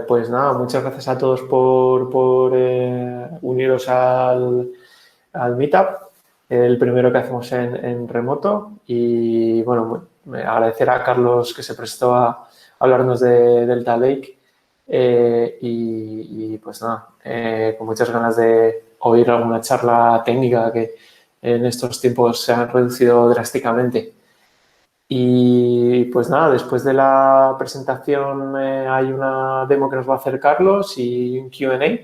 Pues nada, muchas gracias a todos por uniros al Meetup, el primero que hacemos en remoto. Y bueno, agradecer a Carlos que se prestó a hablarnos de Delta Lake. Y pues nada, con muchas ganas de oír alguna charla técnica que en estos tiempos se han reducido drásticamente. Y pues nada, después de la presentación hay una demo que nos va a hacer Carlos y un Q&A.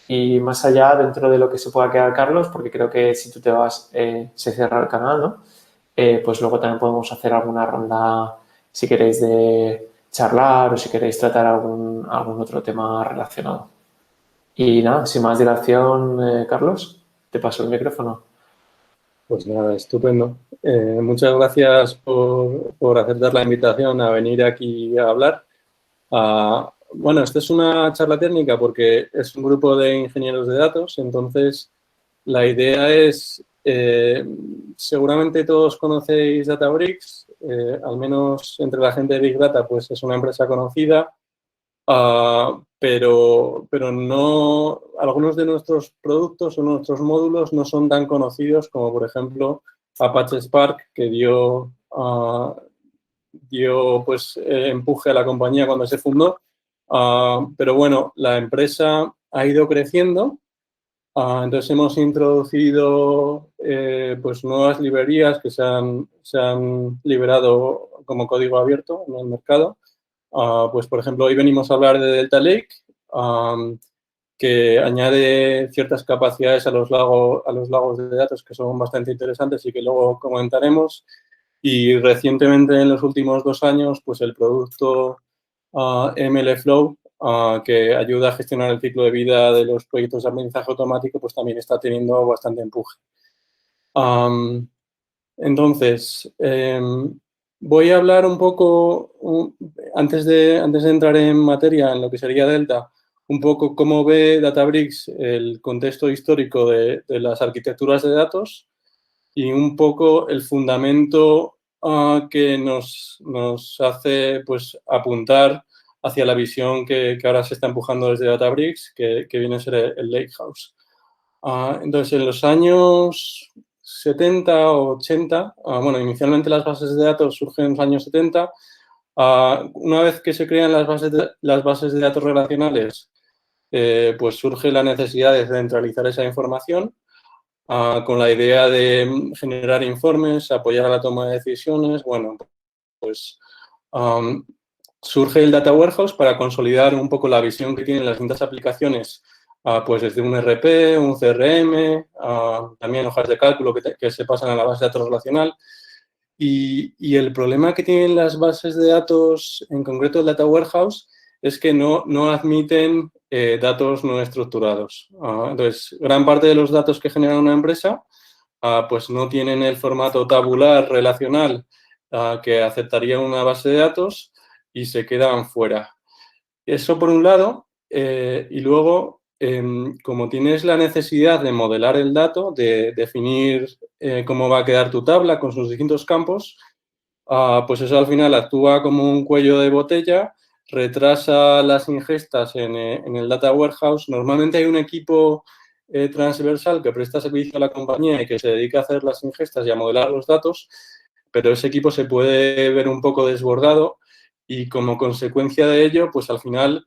Y más allá, dentro de lo que se pueda quedar Carlos, porque creo que si tú te vas se cierra el canal, ¿no? Pues luego también podemos hacer alguna ronda, si queréis, de charlar o si queréis tratar algún otro tema relacionado. Y nada, sin más dilación, Carlos, te paso el micrófono. Pues nada, estupendo. Muchas gracias por aceptar la invitación a venir aquí a hablar. Bueno, esta es una charla técnica porque es un grupo de ingenieros de datos, entonces la idea es, seguramente todos conocéis Databricks, al menos entre la gente de Big Data, pues es una empresa conocida. Pero no, algunos de nuestros productos o nuestros módulos no son tan conocidos como, por ejemplo, Apache Spark, que dio pues, empuje a la compañía cuando se fundó. Pero bueno, la empresa ha ido creciendo. Entonces hemos introducido pues nuevas librerías que se han liberado como código abierto en el mercado. Pues, por ejemplo, hoy venimos a hablar de Delta Lake, que añade ciertas capacidades a los lagos de datos que son bastante interesantes y que luego comentaremos. Y recientemente, en los últimos 2 años, pues el producto MLflow, que ayuda a gestionar el ciclo de vida de los proyectos de aprendizaje automático, pues también está teniendo bastante empuje. Entonces, voy a hablar un poco, antes de entrar en materia, en lo que sería Delta, un poco cómo ve Databricks el contexto histórico de las arquitecturas de datos y un poco el fundamento que nos hace pues, apuntar hacia la visión que ahora se está empujando desde Databricks, que viene a ser el Lakehouse. Entonces, en los años 70 o 80, bueno, inicialmente las bases de datos surgen en los años 70. Una vez que se crean las bases de datos relacionales, pues surge la necesidad de centralizar esa información con la idea de generar informes, apoyar a la toma de decisiones. Bueno, pues surge el Data Warehouse para consolidar un poco la visión que tienen las distintas aplicaciones, pues desde un RP, un CRM, también hojas de cálculo que se pasan a la base de datos relacional. Y el problema que tienen las bases de datos, en concreto el Data Warehouse, es que no admiten datos no estructurados. Entonces, gran parte de los datos que genera una empresa pues no tienen el formato tabular relacional que aceptaría una base de datos y se quedan fuera. Eso por un lado. Y luego, como tienes la necesidad de modelar el dato, de definir cómo va a quedar tu tabla con sus distintos campos, pues eso al final actúa como un cuello de botella, retrasa las ingestas en el Data Warehouse. Normalmente hay un equipo transversal que presta servicio a la compañía y que se dedica a hacer las ingestas y a modelar los datos, pero ese equipo se puede ver un poco desbordado y como consecuencia de ello, pues al final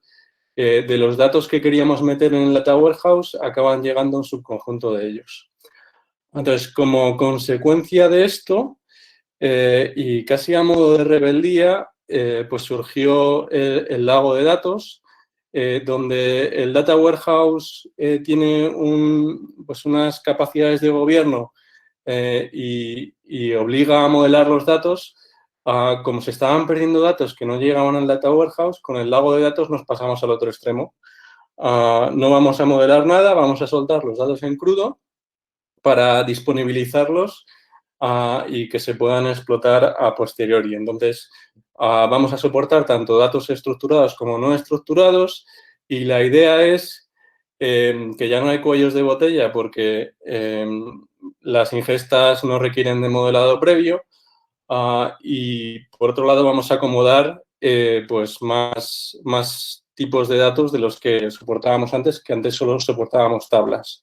de los datos que queríamos meter en el Data Warehouse acaban llegando un subconjunto de ellos. Entonces, como consecuencia de esto, y casi a modo de rebeldía, pues surgió el lago de datos, donde el Data Warehouse tiene pues unas capacidades de gobierno y obliga a modelar los datos. Como se estaban perdiendo datos que no llegaban al Data Warehouse, con el lago de datos nos pasamos al otro extremo. No vamos a modelar nada, vamos a soltar los datos en crudo para disponibilizarlos y que se puedan explotar a posteriori. Entonces, vamos a soportar tanto datos estructurados como no estructurados y la idea es que ya no hay cuellos de botella porque las ingestas no requieren de modelado previo y, por otro lado, vamos a acomodar pues más tipos de datos de los que soportábamos antes, que antes solo soportábamos tablas.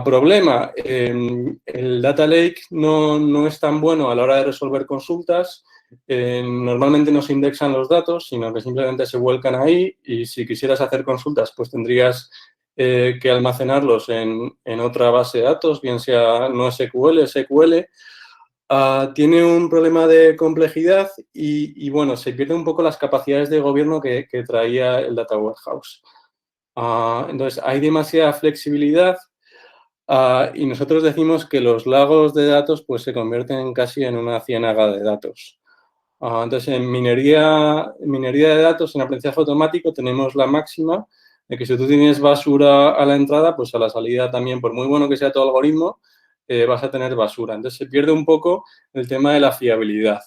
Problema, el Data Lake no es tan bueno a la hora de resolver consultas. Normalmente no se indexan los datos, sino que simplemente se vuelcan ahí, y si quisieras hacer consultas, pues tendrías que almacenarlos en otra base de datos, bien sea NoSQL, SQL. Tiene un problema de complejidad y, bueno, se pierden un poco las capacidades de gobierno que traía el Data Warehouse. Entonces, hay demasiada flexibilidad. Y nosotros decimos que los lagos de datos pues, se convierten casi en una ciénaga de datos. Entonces, en minería de datos, en aprendizaje automático, tenemos la máxima de que si tú tienes basura a la entrada, pues a la salida también, por muy bueno que sea tu algoritmo, vas a tener basura. Entonces, se pierde un poco el tema de la fiabilidad.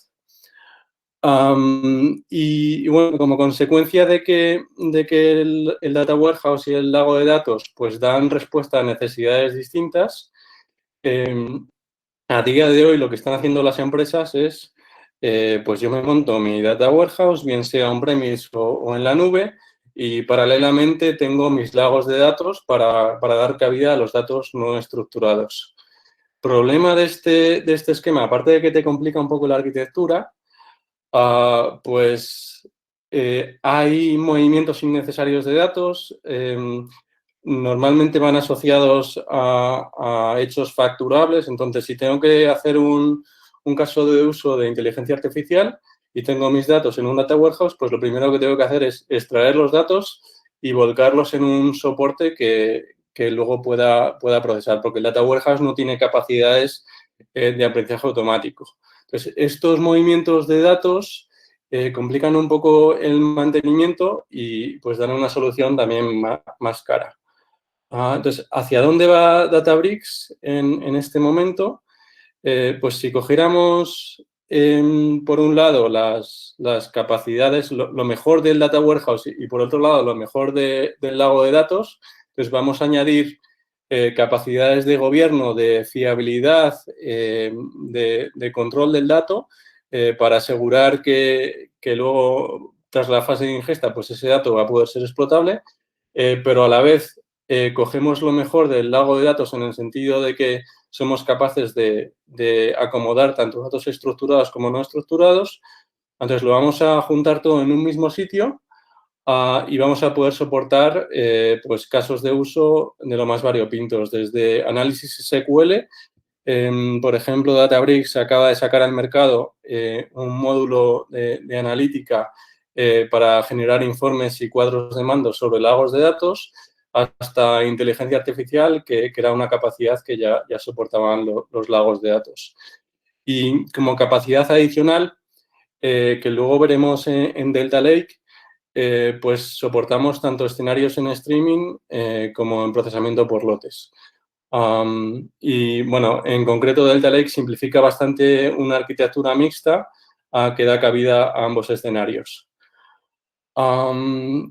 Y bueno, como consecuencia de que el Data Warehouse y el lago de datos pues dan respuesta a necesidades distintas, a día de hoy lo que están haciendo las empresas es, pues yo me monto mi Data Warehouse, bien sea on-premise o en la nube, y paralelamente tengo mis lagos de datos para dar cabida a los datos no estructurados. Problema de este esquema, aparte de que te complica un poco la arquitectura, pues hay movimientos innecesarios de datos, normalmente van asociados a hechos facturables. Entonces, si tengo que hacer un caso de uso de inteligencia artificial y tengo mis datos en un data warehouse, pues lo primero que tengo que hacer es extraer los datos y volcarlos en un soporte que luego pueda procesar, porque el data warehouse no tiene capacidades de aprendizaje automático. Entonces, estos movimientos de datos complican un poco el mantenimiento y pues dan una solución también más cara. Entonces, ¿hacia dónde va Databricks en este momento? Pues si cogiéramos, por un lado, las capacidades, lo mejor del Data Warehouse y, por otro lado, lo mejor del lago de datos, pues vamos a añadir capacidades de gobierno, de fiabilidad, de control del dato, para asegurar que luego, tras la fase de ingesta, pues ese dato va a poder ser explotable, pero a la vez cogemos lo mejor del lago de datos en el sentido de que somos capaces de acomodar tanto datos estructurados como no estructurados. Entonces, lo vamos a juntar todo en un mismo sitio y vamos a poder soportar pues casos de uso de lo más variopintos, desde análisis SQL. Por ejemplo, Databricks acaba de sacar al mercado un módulo de analítica para generar informes y cuadros de mando sobre lagos de datos, hasta inteligencia artificial, que era una capacidad que ya soportaban los lagos de datos. Y como capacidad adicional, que luego veremos en Delta Lake, pues soportamos tanto escenarios en streaming como en procesamiento por lotes. Y bueno, en concreto Delta Lake simplifica bastante una arquitectura mixta que da cabida a ambos escenarios.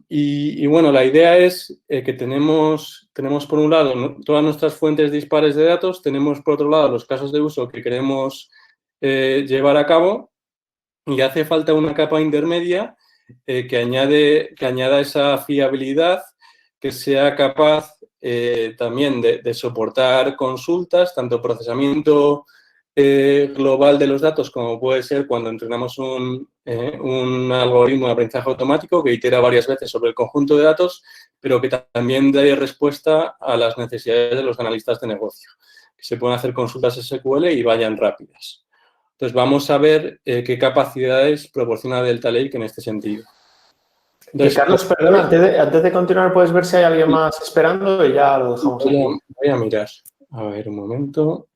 Y bueno, la idea es que tenemos por un lado todas nuestras fuentes dispares de datos, tenemos por otro lado los casos de uso que queremos llevar a cabo, y hace falta una capa intermedia que añada esa fiabilidad, que sea capaz también de soportar consultas, tanto procesamiento global de los datos, como puede ser cuando entrenamos un algoritmo de aprendizaje automático que itera varias veces sobre el conjunto de datos, pero que también dé respuesta a las necesidades de los analistas de negocio, que se pueden hacer consultas SQL y vayan rápidas. Entonces, vamos a ver qué capacidades proporciona Delta Lake en este sentido. Entonces, Carlos, perdona, antes de continuar, ¿puedes ver si hay alguien más esperando? Y ya lo dejamos aquí. Voy a mirar. A ver, un momento.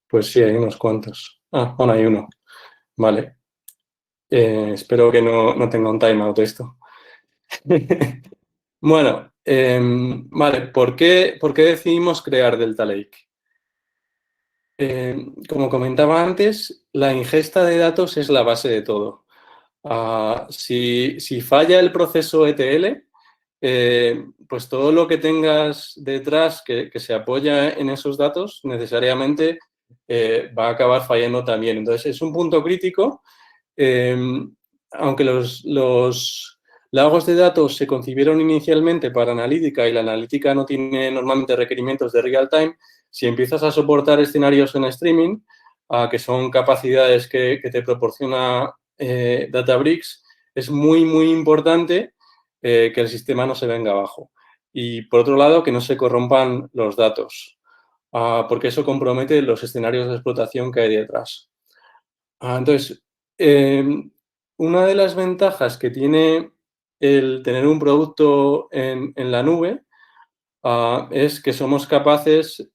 Pues sí, hay unos cuantos. Bueno, hay uno. Vale. Espero que no tenga un timeout esto. Bueno, vale. ¿Por qué decidimos crear Delta Lake? Como comentaba antes, la ingesta de datos es la base de todo. Si falla el proceso ETL, pues todo lo que tengas detrás que se apoya en esos datos necesariamente va a acabar fallando también. Entonces, es un punto crítico, aunque los Lagos de datos se concibieron inicialmente para analítica y la analítica no tiene normalmente requerimientos de real time. Si empiezas a soportar escenarios en streaming, que son capacidades que te proporciona Databricks, es muy, muy importante que el sistema no se venga abajo. Y, por otro lado, que no se corrompan los datos, porque eso compromete los escenarios de explotación que hay detrás. Entonces, una de las ventajas que tiene el tener un producto en la nube es que somos capaces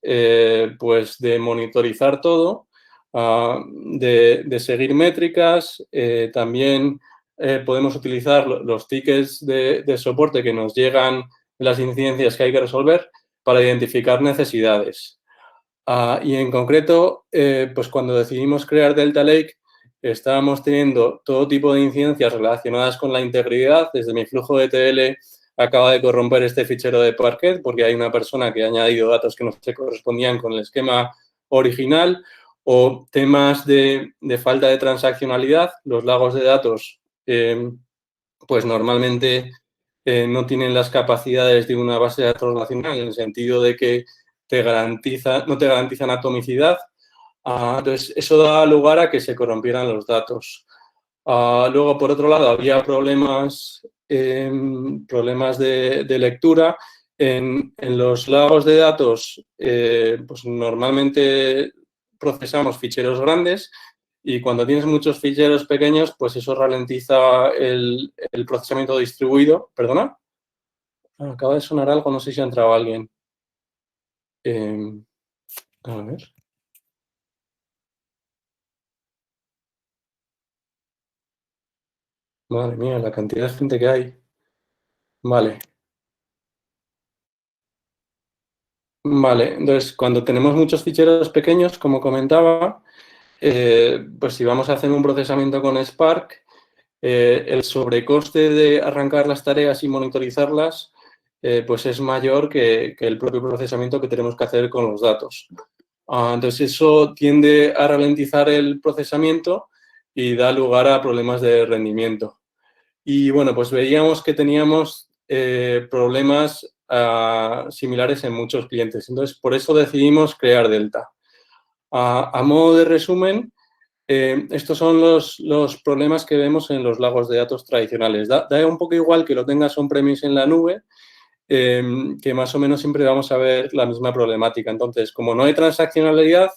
pues de monitorizar todo, de seguir métricas, también podemos utilizar los tickets de soporte que nos llegan en las incidencias que hay que resolver para identificar necesidades. Y en concreto, pues cuando decidimos crear Delta Lake, estábamos teniendo todo tipo de incidencias relacionadas con la integridad. Desde mi flujo de ETL acaba de corromper este fichero de Parquet porque hay una persona que ha añadido datos que no se correspondían con el esquema original, o temas de falta de transaccionalidad. Los lagos de datos, pues normalmente no tienen las capacidades de una base de datos nacional, en el sentido de que no te garantizan atomicidad. Entonces, eso da lugar a que se corrompieran los datos. Luego, por otro lado, había problemas de lectura. En los lagos de datos, pues normalmente procesamos ficheros grandes y cuando tienes muchos ficheros pequeños, pues eso ralentiza el procesamiento distribuido. ¿Perdona? Acaba de sonar algo, no sé si ha entrado alguien. A ver. Madre mía, la cantidad de gente que hay. Vale. Vale, entonces cuando tenemos muchos ficheros pequeños, como comentaba, pues si vamos a hacer un procesamiento con Spark, el sobrecoste de arrancar las tareas y monitorizarlas, pues es mayor que el propio procesamiento que tenemos que hacer con los datos. Entonces eso tiende a ralentizar el procesamiento y da lugar a problemas de rendimiento. Y bueno, pues veíamos que teníamos problemas similares en muchos clientes. Entonces, por eso decidimos crear Delta. A modo de resumen, estos son los problemas que vemos en los lagos de datos tradicionales. Da un poco igual que lo tengas on-premise en la nube, que más o menos siempre vamos a ver la misma problemática. Entonces, como no hay transaccionalidad,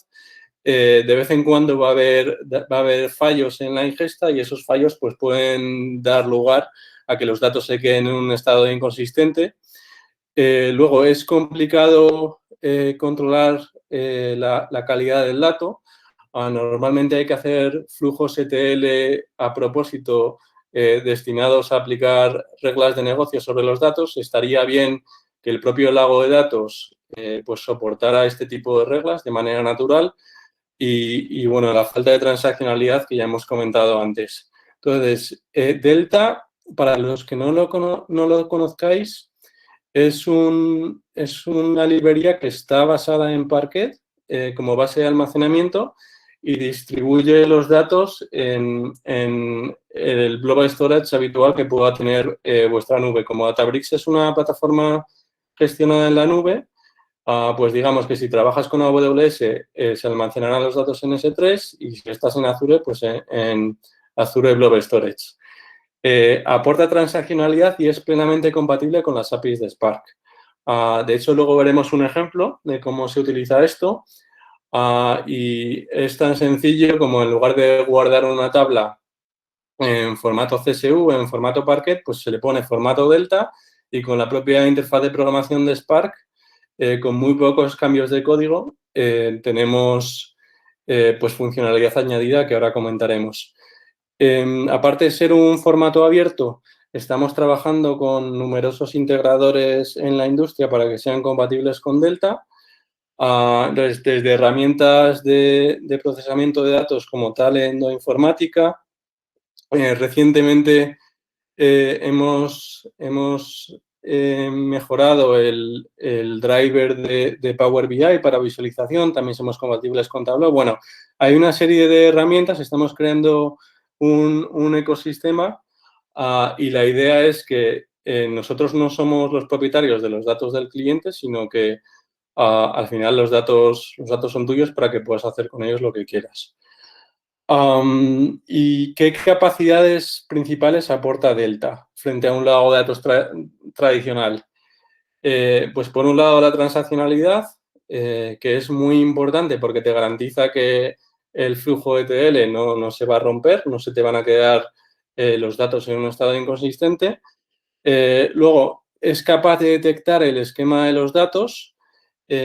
de vez en cuando va a haber fallos en la ingesta y esos fallos pues, pueden dar lugar a que los datos se queden en un estado inconsistente. Luego, es complicado controlar la calidad del dato. Normalmente hay que hacer flujos ETL a propósito destinados a aplicar reglas de negocio sobre los datos. Estaría bien que el propio lago de datos pues soportara este tipo de reglas de manera natural. Y, bueno, la falta de transaccionalidad que ya hemos comentado antes. Entonces, Delta, para los que no lo conozcáis, es una librería que está basada en Parquet como base de almacenamiento y distribuye los datos en el Global Storage habitual que pueda tener vuestra nube. Como Databricks es una plataforma gestionada en la nube, pues digamos que si trabajas con AWS se almacenarán los datos en S3 y si estás en Azure, pues en Azure Blob Storage. Aporta transaccionalidad y es plenamente compatible con las APIs de Spark. De hecho, luego veremos un ejemplo de cómo se utiliza esto y es tan sencillo como en lugar de guardar una tabla en formato CSV, en formato Parquet, pues se le pone formato Delta y con la propia interfaz de programación de Spark, con muy pocos cambios de código, tenemos pues funcionalidad añadida que ahora comentaremos. Aparte de ser un formato abierto, estamos trabajando con numerosos integradores en la industria para que sean compatibles con Delta. Entonces, desde herramientas de procesamiento de datos como Talend o Informática. Recientemente hemos mejorado el driver de Power BI para visualización, también somos compatibles con Tableau. Bueno, hay una serie de herramientas, estamos creando un ecosistema y la idea es que nosotros no somos los propietarios de los datos del cliente, sino que al final los datos son tuyos para que puedas hacer con ellos lo que quieras. ¿Y qué capacidades principales aporta Delta frente a un lago de datos tradicional? Pues por un lado la transaccionalidad, que es muy importante porque te garantiza que el flujo ETL no se va a romper, no se te van a quedar los datos en un estado inconsistente. Luego, es capaz de detectar el esquema de los datos.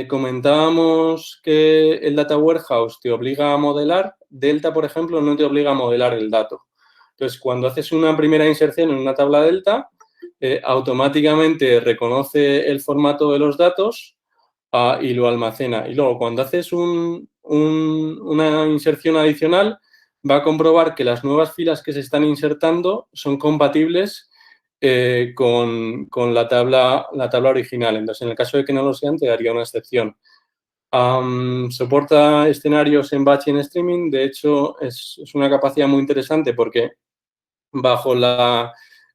Comentábamos que el Data Warehouse te obliga a modelar. Delta, por ejemplo, no te obliga a modelar el dato. Entonces, cuando haces una primera inserción en una tabla Delta, automáticamente reconoce el formato de los datos y lo almacena. Y luego, cuando haces una inserción adicional, va a comprobar que las nuevas filas que se están insertando son compatibles con la tabla original. Entonces, en el caso de que no lo sean, te daría una excepción. Soporta escenarios en batch y en streaming. De hecho, es una capacidad muy interesante porque bajo la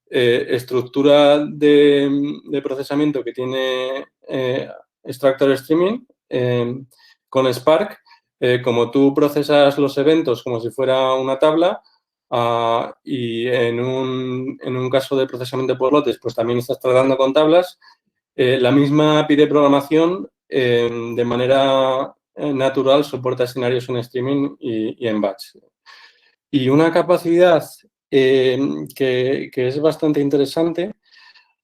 estructura de procesamiento que tiene Extractor Streaming con Spark, como tú procesas los eventos como si fuera una tabla y en un caso de procesamiento por lotes, pues también estás tratando con tablas, la misma API de programación de manera natural soporta escenarios en streaming y en batch. Y una capacidad que es bastante interesante,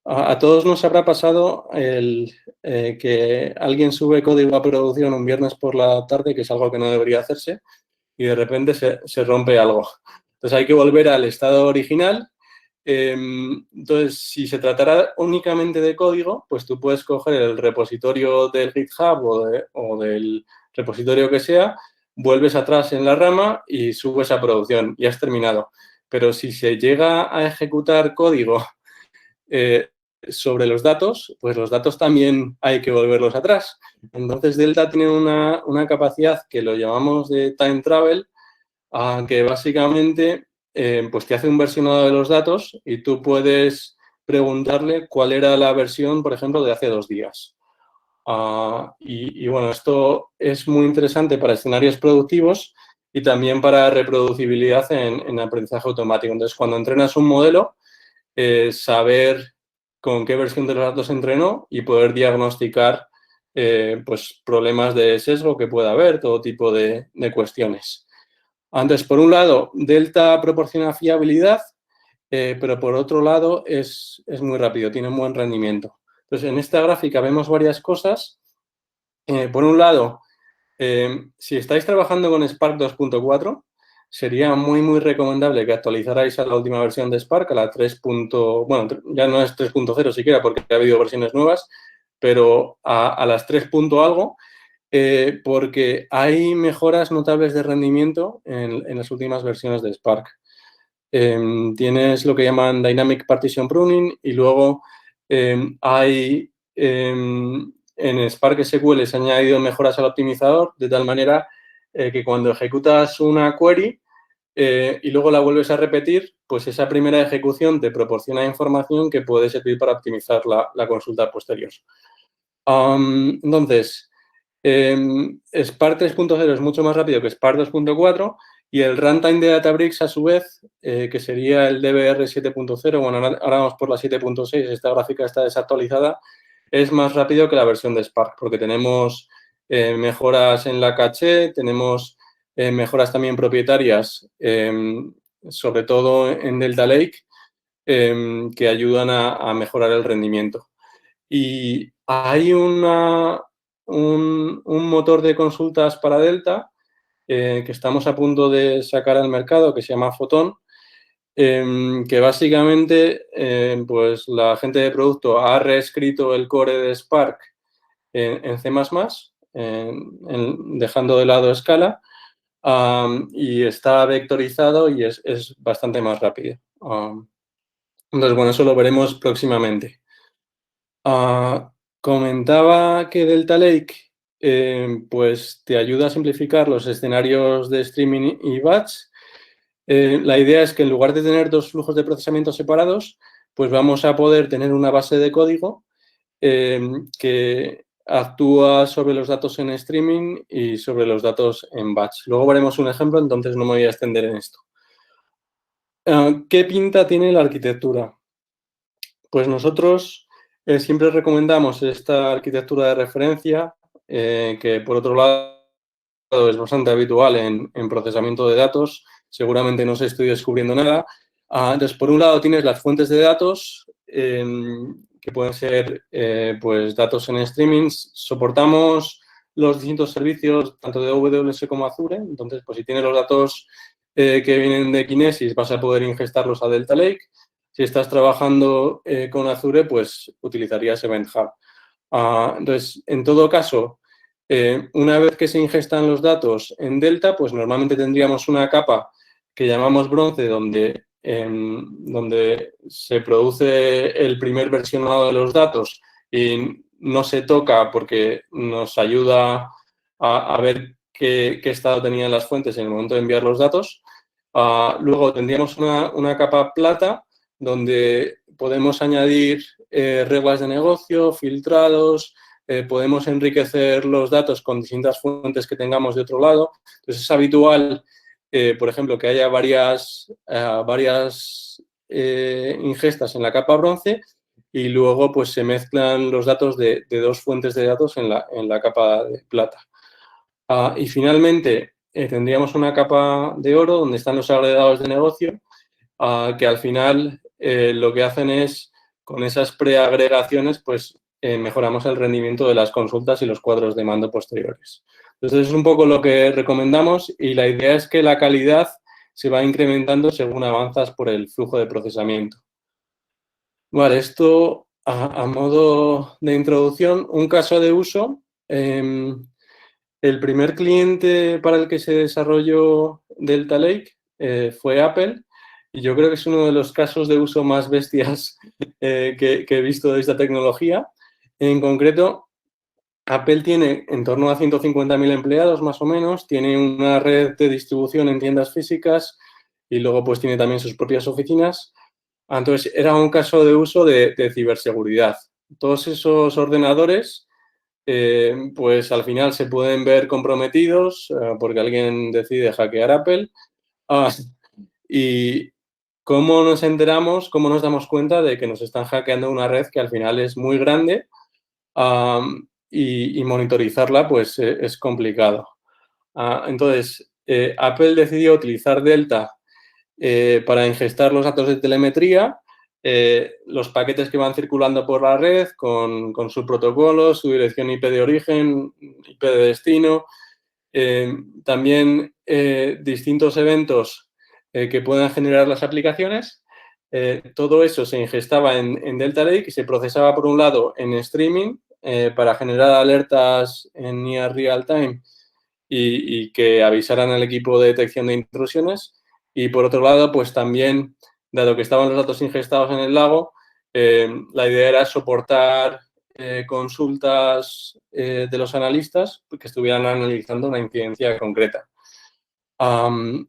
a todos nos habrá pasado que alguien sube código a producción un viernes por la tarde, que es algo que no debería hacerse, y de repente se rompe algo. Entonces hay que volver al estado original. Entonces, si se tratara únicamente de código, pues tú puedes coger el repositorio del GitHub o del repositorio que sea, vuelves atrás en la rama y subes a producción y has terminado. Pero si se llega a ejecutar código sobre los datos, pues los datos también hay que volverlos atrás. Entonces, Delta tiene una capacidad que lo llamamos de time travel, que básicamente pues te hace un versionado de los datos y tú puedes preguntarle cuál era la versión, por ejemplo, de hace 2 días. Y bueno, esto es muy interesante para escenarios productivos y también para reproducibilidad en aprendizaje automático. Entonces, cuando entrenas un modelo, saber con qué versión de los datos entrenó y poder diagnosticar pues problemas de sesgo que pueda haber, todo tipo de cuestiones. Entonces, por un lado, Delta proporciona fiabilidad, pero por otro lado es muy rápido, tiene un buen rendimiento. Entonces, en esta gráfica vemos varias cosas. Por un lado, si estáis trabajando con Spark 2.4, sería muy recomendable que actualizarais a la última versión de Spark, a la 3. Bueno, ya no es 3.0 siquiera porque ha habido versiones nuevas, pero a las 3. algo, porque hay mejoras notables de rendimiento en las últimas versiones de Spark. Tienes lo que llaman Dynamic Partition Pruning y luego hay en Spark SQL se han añadido mejoras al optimizador de tal manera que cuando ejecutas una query y luego la vuelves a repetir, pues esa primera ejecución te proporciona información que puede servir para optimizar la consulta posterior. Entonces, Spark 3.0 es mucho más rápido que Spark 2.4 y el runtime de Databricks, a su vez, que sería el DBR 7.0, bueno, ahora vamos por la 7.6, esta gráfica está desactualizada, es más rápido que la versión de Spark porque tenemos mejoras en la caché, tenemos mejoras también propietarias, sobre todo en Delta Lake, que ayudan a mejorar el rendimiento. Y hay un motor de consultas para Delta que estamos a punto de sacar al mercado, que se llama Photon, que básicamente pues la gente de producto ha reescrito el core de Spark en C++, dejando de lado Scala, y está vectorizado y es bastante más rápido. Entonces, bueno, eso lo veremos próximamente. Comentaba que Delta Lake pues te ayuda a simplificar los escenarios de streaming y batch La idea es que en lugar de tener dos flujos de procesamiento separados, pues vamos a poder tener una base de código que actúa sobre los datos en streaming y sobre los datos en batch. Luego veremos un ejemplo, entonces no me voy a extender en esto. ¿Qué pinta tiene la arquitectura? Pues nosotros siempre recomendamos esta arquitectura de referencia, que por otro lado es bastante habitual en procesamiento de datos. Seguramente no os estoy descubriendo nada. Entonces, por un lado tienes las fuentes de datos, que pueden ser pues datos en streaming. Soportamos los distintos servicios, tanto de AWS como Azure. Entonces, pues si tienes los datos que vienen de Kinesis, vas a poder ingestarlos a Delta Lake. Si estás trabajando con Azure, pues utilizarías Event Hub. Entonces, en todo caso, una vez que se ingestan los datos en Delta, pues normalmente tendríamos una capa que llamamos bronce, donde se produce el primer versionado de los datos y no se toca porque nos ayuda a ver qué estado tenían las fuentes en el momento de enviar los datos. Luego tendríamos una capa plata, donde podemos añadir reglas de negocio, filtrados, podemos enriquecer los datos con distintas fuentes que tengamos de otro lado. Entonces, es habitual, por ejemplo, que haya varias ingestas en la capa bronce y luego pues, se mezclan los datos de dos fuentes de datos en la capa de plata. Y finalmente, tendríamos una capa de oro donde están los agregados de negocio, que al final lo que hacen es, con esas preagregaciones, pues mejoramos el rendimiento de las consultas y los cuadros de mando posteriores. Entonces, es un poco lo que recomendamos y la idea es que la calidad se va incrementando según avanzas por el flujo de procesamiento. Vale, esto a modo de introducción, un caso de uso. El primer cliente para el que se desarrolló Delta Lake fue Apple. Y yo creo que es uno de los casos de uso más bestias que he visto de esta tecnología. En concreto, Apple tiene en torno a 150.000 empleados, más o menos. Tiene una red de distribución en tiendas físicas y luego pues tiene también sus propias oficinas. Entonces, era un caso de uso de ciberseguridad. Todos esos ordenadores, pues al final se pueden ver comprometidos porque alguien decide hackear Apple. Y ¿cómo nos enteramos, cómo nos damos cuenta de que nos están hackeando una red que al final es muy grande y monitorizarla pues es complicado? Entonces, Apple decidió utilizar Delta para ingestar los datos de telemetría, los paquetes que van circulando por la red con su protocolo, su dirección IP de origen, IP de destino, también distintos eventos que puedan generar las aplicaciones. Todo eso se ingestaba en Delta Lake y se procesaba, por un lado, en streaming para generar alertas en near real time y que avisaran al equipo de detección de intrusiones. Y, por otro lado, pues también, dado que estaban los datos ingestados en el lago, la idea era soportar consultas de los analistas que estuvieran analizando una incidencia concreta.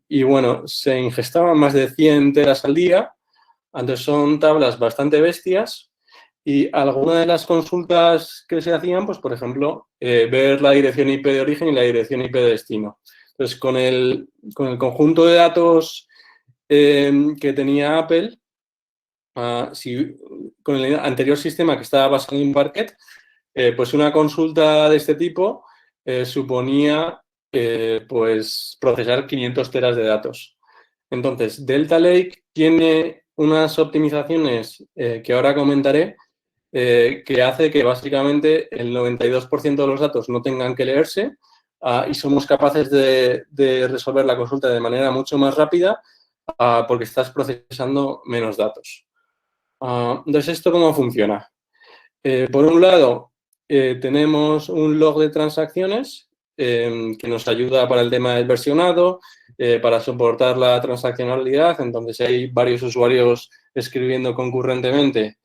Y bueno, se ingestaban más de 100 teras al día, entonces son tablas bastante bestias y algunas de las consultas que se hacían, pues por ejemplo, ver la dirección IP de origen y la dirección IP de destino. Entonces, con el conjunto de datos que tenía Apple, con el anterior sistema que estaba basado en Parquet, pues una consulta de este tipo suponía pues procesar 500 teras de datos. Entonces, Delta Lake tiene unas optimizaciones que ahora comentaré que hace que básicamente el 92% de los datos no tengan que leerse y somos capaces de resolver la consulta de manera mucho más rápida porque estás procesando menos datos. Entonces, ¿esto cómo funciona? Por un lado, tenemos un log de transacciones que nos ayuda para el tema del versionado, para soportar la transaccionalidad. Entonces, si hay varios usuarios escribiendo concurrentemente,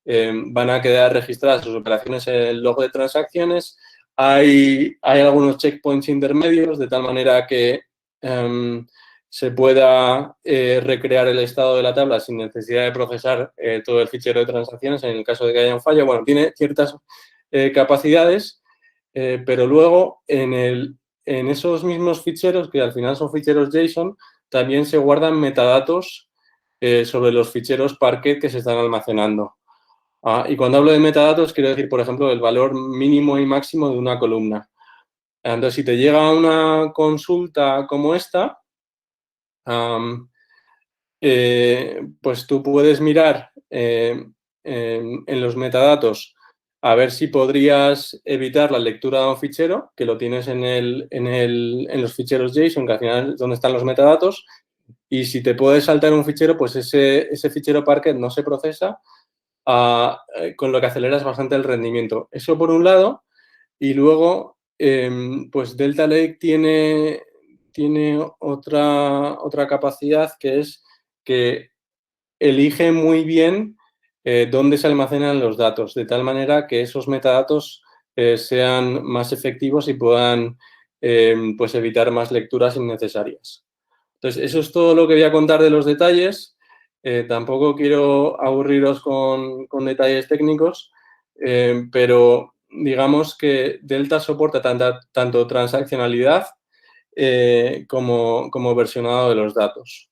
van a quedar registradas sus operaciones en el log de transacciones. Hay algunos checkpoints intermedios, de tal manera que se pueda recrear el estado de la tabla sin necesidad de procesar todo el fichero de transacciones en el caso de que haya un fallo. Bueno, tiene ciertas capacidades, pero luego en esos mismos ficheros, que al final son ficheros JSON, también se guardan metadatos sobre los ficheros Parquet que se están almacenando. Y cuando hablo de metadatos, quiero decir, por ejemplo, el valor mínimo y máximo de una columna. Entonces, si te llega una consulta como esta, pues tú puedes mirar en los metadatos a ver si podrías evitar la lectura de un fichero, que lo tienes en los ficheros JSON, que al final es donde están los metadatos, y si te puedes saltar un fichero, pues ese fichero Parquet no se procesa, con lo que aceleras bastante el rendimiento. Eso por un lado, y luego, pues Delta Lake tiene otra capacidad, que es que elige muy bien dónde se almacenan los datos, de tal manera que esos metadatos sean más efectivos y puedan pues evitar más lecturas innecesarias. Entonces, eso es todo lo que voy a contar de los detalles. Tampoco quiero aburriros con detalles técnicos, pero digamos que Delta soporta tanto transaccionalidad como versionado de los datos.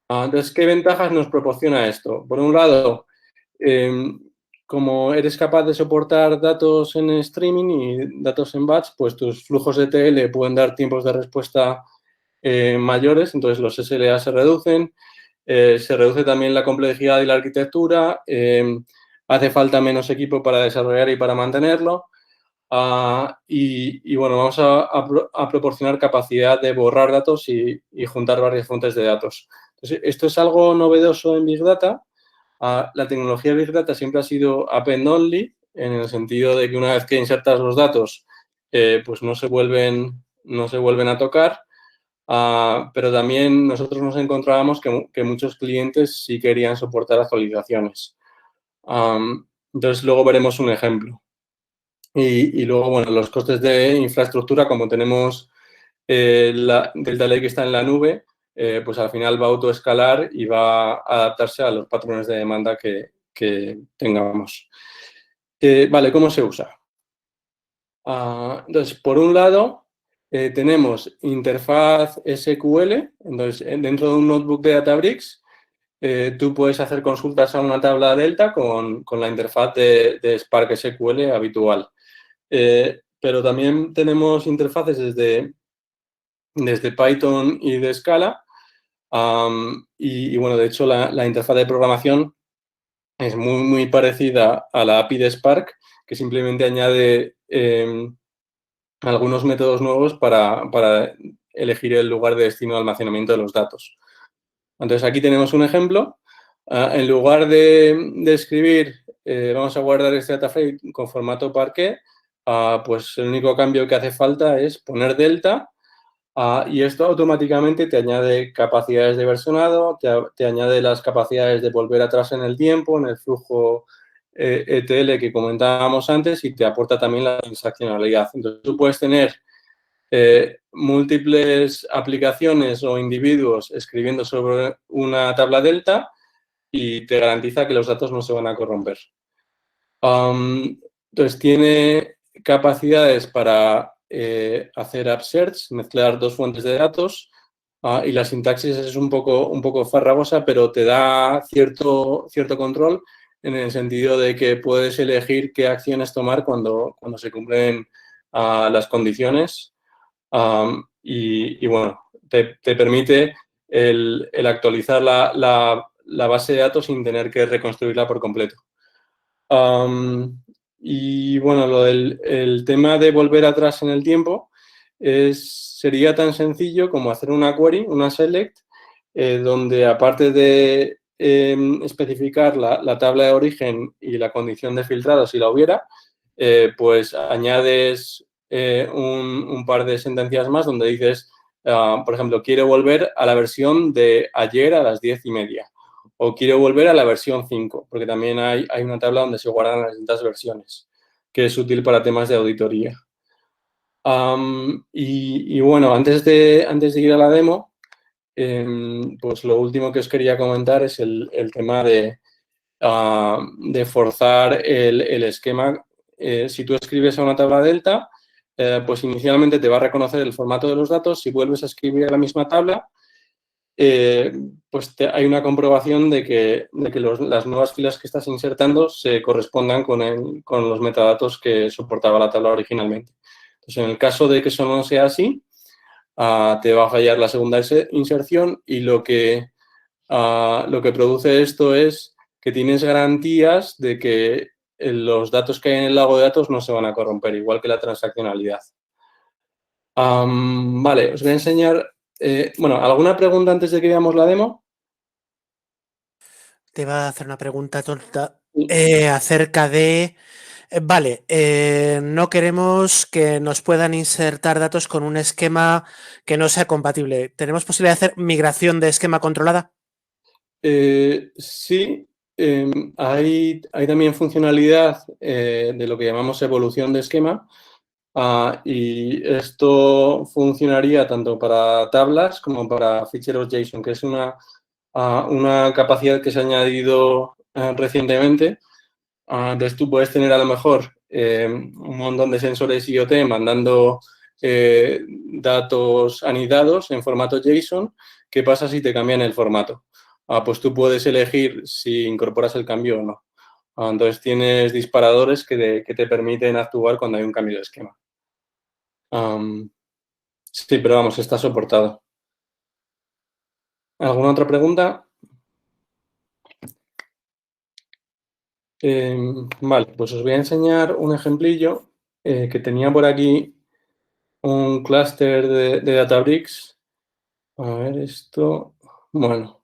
Entonces, ¿qué ventajas nos proporciona esto? Por un lado, como eres capaz de soportar datos en streaming y datos en batch, pues tus flujos de ETL pueden dar tiempos de respuesta mayores, entonces los SLA se reducen, se reduce también la complejidad y la arquitectura, hace falta menos equipo para desarrollar y para mantenerlo, y bueno, vamos a proporcionar capacidad de borrar datos y juntar varias fuentes de datos. Entonces, esto es algo novedoso en Big Data. La tecnología Big Data siempre ha sido append only, en el sentido de que una vez que insertas los datos, pues no se vuelven a tocar. Pero también nosotros nos encontrábamos que muchos clientes sí querían soportar actualizaciones. Entonces, luego veremos un ejemplo. Y luego, bueno, los costes de infraestructura, como tenemos Delta Lake que está en la nube, pues al final va a autoescalar y va a adaptarse a los patrones de demanda que tengamos. Vale, ¿cómo se usa? Entonces, por un lado, tenemos interfaz SQL. Entonces, dentro de un notebook de Databricks, tú puedes hacer consultas a una tabla Delta con la interfaz de Spark SQL habitual. Pero también tenemos interfaces desde Python y de Scala. Y bueno, de hecho, la interfaz de programación es muy parecida a la API de Spark, que simplemente añade algunos métodos nuevos para elegir el lugar de destino de almacenamiento de los datos. Entonces, aquí tenemos un ejemplo. En lugar de escribir, vamos a guardar este data frame con formato Parquet, pues el único cambio que hace falta es poner Delta, y esto automáticamente te añade capacidades de versionado, te añade las capacidades de volver atrás en el tiempo, en el flujo ETL que comentábamos antes, y te aporta también la transaccionalidad. Entonces, tú puedes tener múltiples aplicaciones o individuos escribiendo sobre una tabla Delta y te garantiza que los datos no se van a corromper. Entonces, tiene capacidades para hacer upsearch, mezclar dos fuentes de datos, y la sintaxis es un poco farragosa, pero te da cierto control en el sentido de que puedes elegir qué acciones tomar cuando se cumplen las condiciones. Y bueno, te permite el actualizar la base de datos sin tener que reconstruirla por completo. Y bueno, el tema de volver atrás en el tiempo sería tan sencillo como hacer una query, una select, donde aparte de especificar la tabla de origen y la condición de filtrado, si la hubiera, pues añades un par de sentencias más donde dices, por ejemplo, quiero volver a la versión de ayer a las 10:30. O quiero volver a la versión 5, porque también hay una tabla donde se guardan las distintas versiones, que es útil para temas de auditoría. Y bueno, antes de ir a la demo, pues lo último que os quería comentar es el tema de forzar el esquema. Si tú escribes a una tabla delta, pues inicialmente te va a reconocer el formato de los datos. Si vuelves a escribir a la misma tabla, pues hay una comprobación de que las nuevas filas que estás insertando se correspondan con los metadatos que soportaba la tabla originalmente. Entonces, en el caso de que eso no sea así, te va a fallar la segunda inserción y lo que produce esto es que tienes garantías de que los datos que hay en el lago de datos no se van a corromper, igual que la transaccionalidad. Vale, os voy a enseñar. Bueno, ¿alguna pregunta antes de que veamos la demo? Te iba a hacer una pregunta tonta Sí. acerca de... Vale, no queremos que nos puedan insertar datos con un esquema que no sea compatible. ¿Tenemos posibilidad de hacer migración de esquema controlada? Sí, hay también funcionalidad de lo que llamamos evolución de esquema. Y esto funcionaría tanto para tablas como para ficheros JSON, que es una capacidad que se ha añadido recientemente. Entonces tú puedes tener a lo mejor un montón de sensores IoT mandando datos anidados en formato JSON. ¿Qué pasa si te cambian el formato? Pues tú puedes elegir si incorporas el cambio o no. Entonces tienes disparadores que te permiten actuar cuando hay un cambio de esquema. Sí, pero vamos, está soportado. ¿Alguna otra pregunta? Vale, pues os voy a enseñar un ejemplillo que tenía por aquí un clúster de Databricks. A ver esto. Bueno,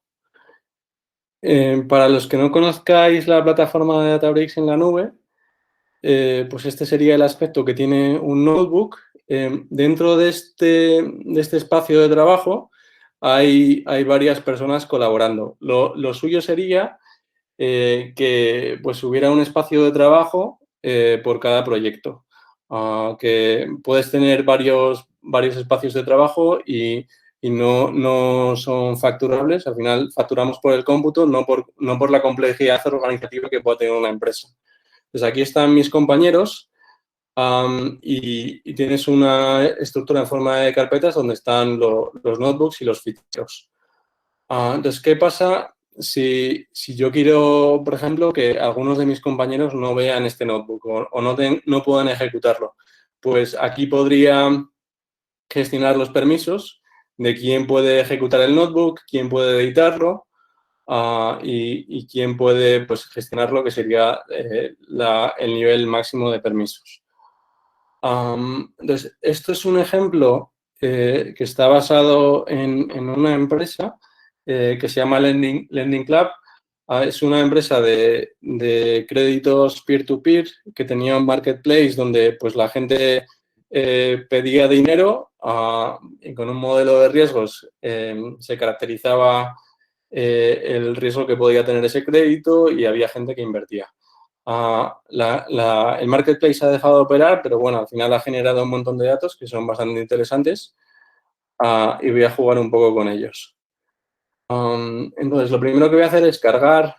para los que no conozcáis la plataforma de Databricks en la nube, pues este sería el aspecto que tiene un notebook. Dentro de este espacio de trabajo hay varias personas colaborando. Lo suyo sería que pues hubiera un espacio de trabajo por cada proyecto. Que puedes tener varios espacios de trabajo y no son facturables. Al final facturamos por el cómputo, no por la complejidad organizativa que pueda tener una empresa. Pues aquí están mis compañeros y tienes una estructura en forma de carpetas donde están los notebooks y los ficheros. Entonces, ¿qué pasa si yo quiero, por ejemplo, que algunos de mis compañeros no vean este notebook o no puedan ejecutarlo? Pues aquí podría gestionar los permisos de quién puede ejecutar el notebook, quién puede editarlo y quién puede pues, gestionar lo que sería el nivel máximo de permisos. Entonces, esto es un ejemplo que está basado en una empresa que se llama Lending Club. Es una empresa de créditos peer-to-peer que tenía un marketplace donde pues, la gente pedía dinero y con un modelo de riesgos se caracterizaba el riesgo que podía tener ese crédito y había gente que invertía. El marketplace ha dejado de operar, pero bueno, al final ha generado un montón de datos que son bastante interesantes y voy a jugar un poco con ellos. Entonces, lo primero que voy a hacer es cargar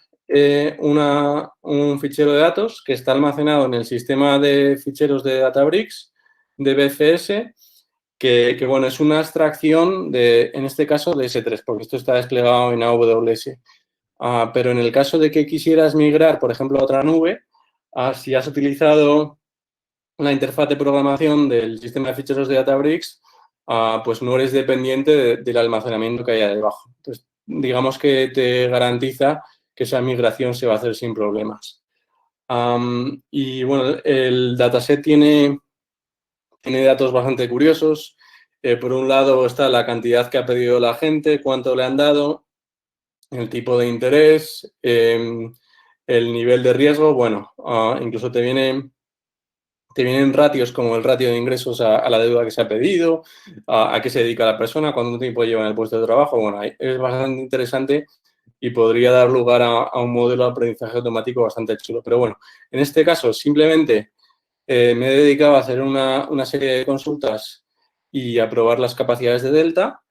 un fichero de datos que está almacenado en el sistema de ficheros de Databricks de BCS, que bueno, es una abstracción en este caso, de S3, porque esto está desplegado en AWS. Pero en el caso de que quisieras migrar, por ejemplo, a otra nube, si has utilizado la interfaz de programación del sistema de ficheros de Databricks, pues no eres dependiente del almacenamiento que haya debajo. Entonces, digamos que te garantiza que esa migración se va a hacer sin problemas. Y bueno, el dataset tiene datos bastante curiosos. Por un lado está la cantidad que ha pedido la gente, cuánto le han dado, el tipo de interés, el nivel de riesgo. Bueno, incluso te vienen ratios como el ratio de ingresos a la deuda que se ha pedido, a qué se dedica la persona, cuánto tiempo lleva en el puesto de trabajo. Bueno, es bastante interesante y podría dar lugar a un modelo de aprendizaje automático bastante chulo. Pero bueno, en este caso simplemente me he dedicado a hacer una serie de consultas y a probar las capacidades de Delta.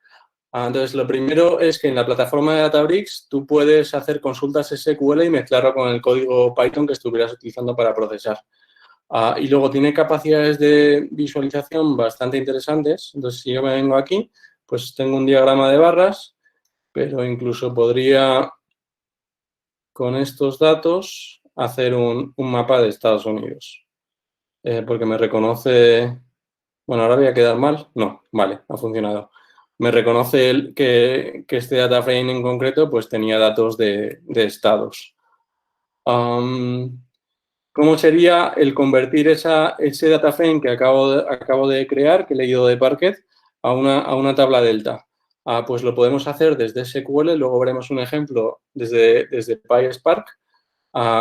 Entonces, lo primero es que en la plataforma de Databricks tú puedes hacer consultas SQL y mezclarlo con el código Python que estuvieras utilizando para procesar. Y luego tiene capacidades de visualización bastante interesantes. Entonces, si yo me vengo aquí, pues tengo un diagrama de barras, pero incluso podría, con estos datos, hacer un mapa de Estados Unidos. Porque me reconoce... Bueno, ahora voy a quedar mal. No, vale, ha funcionado. Me reconoce que este data frame en concreto pues tenía datos de estados. ¿Cómo sería el convertir ese data frame que acabo de crear, que he leído de Parquet, a una tabla delta? Pues lo podemos hacer desde SQL, luego veremos un ejemplo desde PySpark,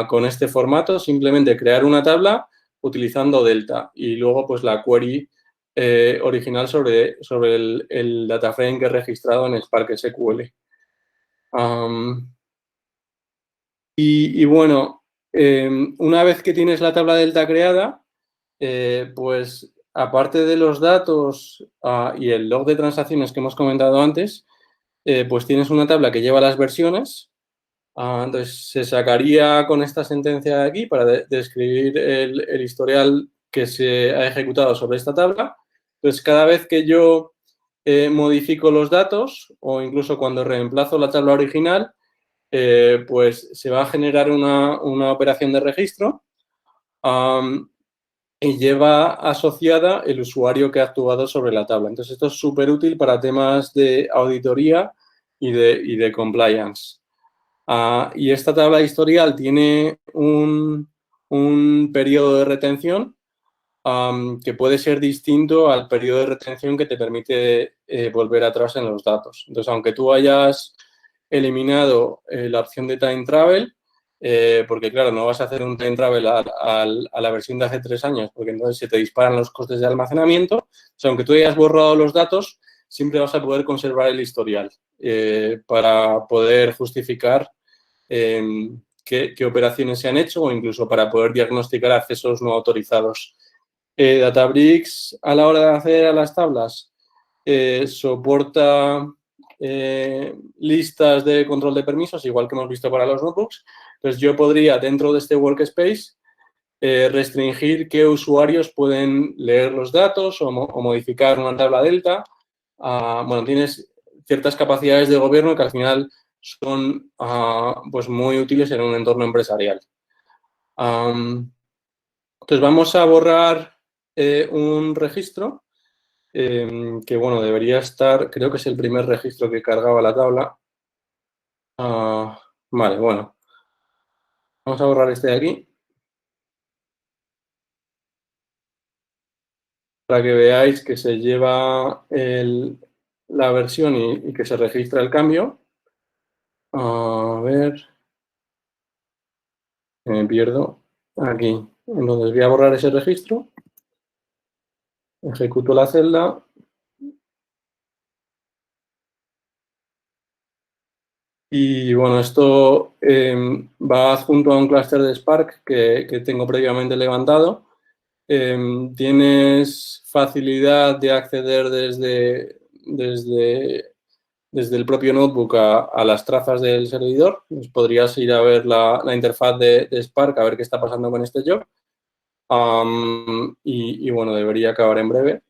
con este formato, simplemente crear una tabla utilizando delta y luego pues la query original sobre el data frame que he registrado en Spark SQL. Y bueno, una vez que tienes la tabla delta creada, pues aparte de los datos y el log de transacciones que hemos comentado antes, pues tienes una tabla que lleva las versiones. Entonces, se sacaría con esta sentencia de aquí para describir el historial que se ha ejecutado sobre esta tabla. Entonces, cada vez que yo modifico los datos o incluso cuando reemplazo la tabla original, pues se va a generar una operación de registro y lleva asociada el usuario que ha actuado sobre la tabla. Entonces, esto es súper útil para temas de auditoría y de compliance. Y esta tabla historial tiene un periodo de retención que puede ser distinto al periodo de retención que te permite volver atrás en los datos. Entonces, aunque tú hayas eliminado la opción de time travel, porque claro, no vas a hacer un time travel a la versión de hace 3 años, porque entonces se te disparan los costes de almacenamiento. O sea, aunque tú hayas borrado los datos, siempre vas a poder conservar el historial para poder justificar qué operaciones se han hecho o incluso para poder diagnosticar accesos no autorizados. Databricks, a la hora de hacer a las tablas, soporta listas de control de permisos, igual que hemos visto para los notebooks. Entonces, yo podría, dentro de este workspace, restringir qué usuarios pueden leer los datos o modificar una tabla delta. Bueno, tienes ciertas capacidades de gobierno que al final son pues muy útiles en un entorno empresarial. Entonces, vamos a borrar un registro que, bueno, debería estar, creo que es el primer registro que cargaba la tabla. Vale, bueno. Vamos a borrar este de aquí para que veáis que se lleva la versión y que se registra el cambio. A ver, me pierdo aquí. Entonces voy a borrar ese registro. Ejecuto la celda. Y bueno, esto va adjunto a un clúster de Spark que tengo previamente levantado. Tienes facilidad de acceder desde el propio notebook a las trazas del servidor. Pues podrías ir a ver la interfaz de Spark, a ver qué está pasando con este job. Y bueno, debería acabar en breve.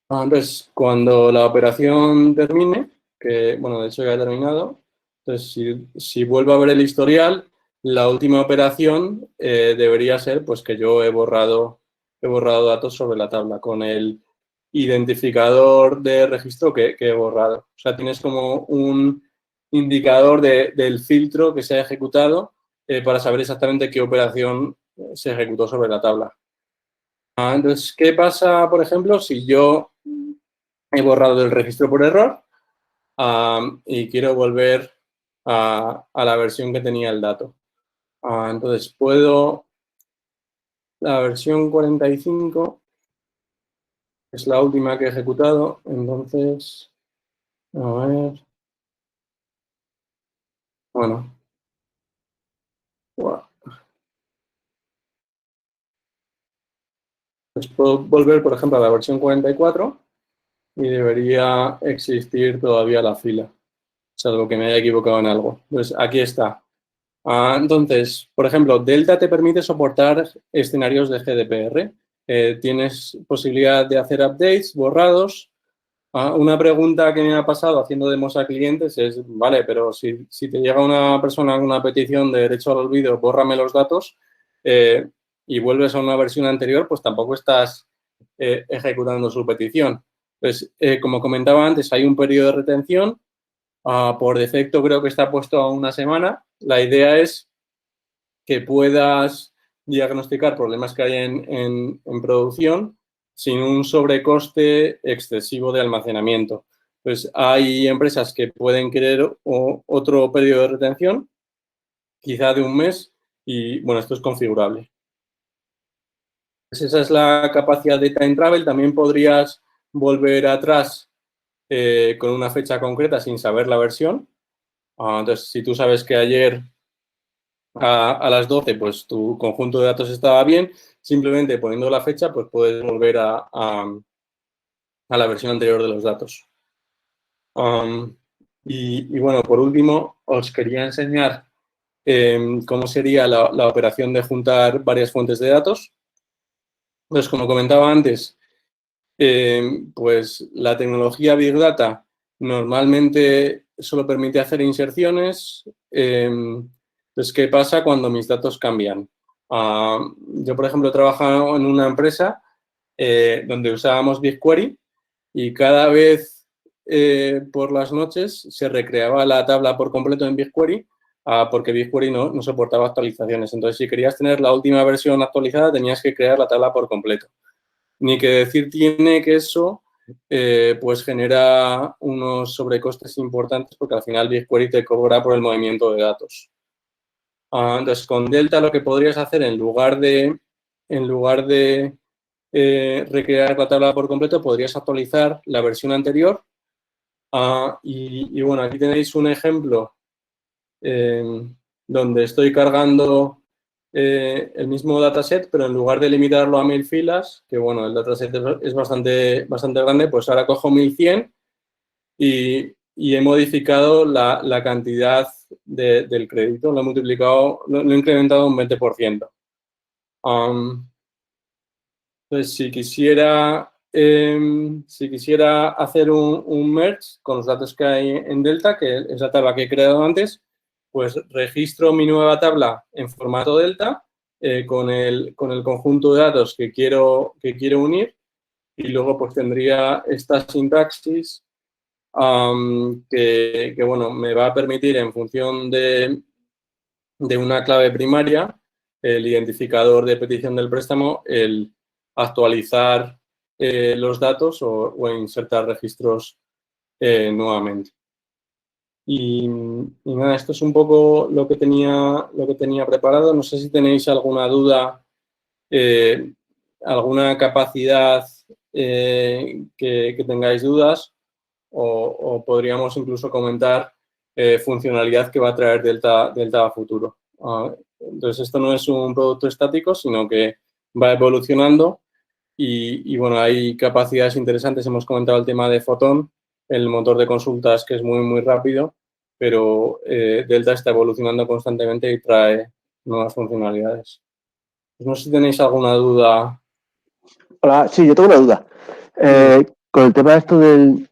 Entonces, cuando la operación termine, que bueno, de hecho ya ha terminado, entonces si vuelvo a ver el historial, la última operación debería ser pues que yo he borrado datos sobre la tabla con el identificador de registro que he borrado. O sea, tienes como un indicador del filtro que se ha ejecutado para saber exactamente qué operación se ejecutó sobre la tabla. Entonces, ¿qué pasa, por ejemplo, si yo he borrado el registro por error y quiero volver a la versión que tenía el dato? Entonces, la versión 45 es la última que he ejecutado, entonces, a ver, bueno, pues puedo volver, por ejemplo, a la versión 44 y debería existir todavía la fila, salvo que me haya equivocado en algo. Pues aquí está. Entonces, por ejemplo, Delta te permite soportar escenarios de GDPR. Tienes posibilidad de hacer updates, borrados. Una pregunta que me ha pasado haciendo demos a clientes es, vale, pero si te llega una persona con una petición de derecho al olvido, bórrame los datos, y vuelves a una versión anterior, pues tampoco estás ejecutando su petición. Pues, como comentaba antes, hay un periodo de retención. Por defecto creo que está puesto a una semana. La idea es que puedas diagnosticar problemas que hay en producción sin un sobrecoste excesivo de almacenamiento. Pues hay empresas que pueden querer otro periodo de retención, quizá de un mes, y bueno, esto es configurable. Pues esa es la capacidad de Time Travel. También podrías volver atrás con una fecha concreta sin saber la versión. Entonces, si tú sabes que ayer a las 12, pues tu conjunto de datos estaba bien, simplemente poniendo la fecha, pues puedes volver a la versión anterior de los datos. Y bueno, por último, os quería enseñar cómo sería la operación de juntar varias fuentes de datos. Entonces, como comentaba antes, pues la tecnología Big Data normalmente solo permite hacer inserciones. Entonces, ¿qué pasa cuando mis datos cambian? Yo, por ejemplo, he trabajado en una empresa donde usábamos BigQuery y cada vez por las noches se recreaba la tabla por completo en BigQuery porque BigQuery no soportaba actualizaciones. Entonces, si querías tener la última versión actualizada, tenías que crear la tabla por completo. Ni que decir tiene que eso pues genera unos sobrecostes importantes porque al final BigQuery te cobra por el movimiento de datos. Entonces, con Delta lo que podrías hacer en lugar de recrear la tabla por completo, podrías actualizar la versión anterior. Y bueno, aquí tenéis un ejemplo donde estoy cargando el mismo dataset, pero en lugar de limitarlo a 1000 filas, que bueno, el dataset es bastante grande, pues ahora cojo 1100 y he modificado la cantidad del crédito, lo he multiplicado, lo he incrementado un 20%. Entonces, si quisiera hacer un merge con los datos que hay en Delta, que es la tabla que he creado antes, pues registro mi nueva tabla en formato Delta con el conjunto de datos que quiero unir y luego pues tendría esta sintaxis que bueno, me va a permitir en función de una clave primaria, el identificador de petición del préstamo, el actualizar los datos o insertar registros nuevamente. Y nada, esto es un poco lo que tenía preparado. No sé si tenéis alguna duda, alguna capacidad que tengáis dudas o podríamos incluso comentar funcionalidad que va a traer Delta a futuro. Entonces, esto no es un producto estático, sino que va evolucionando y bueno, hay capacidades interesantes. Hemos comentado el tema de Photon, el motor de consultas que es muy rápido, pero Delta está evolucionando constantemente y trae nuevas funcionalidades. Pues no sé si tenéis alguna duda. Hola, sí, yo tengo una duda. Con el tema de esto del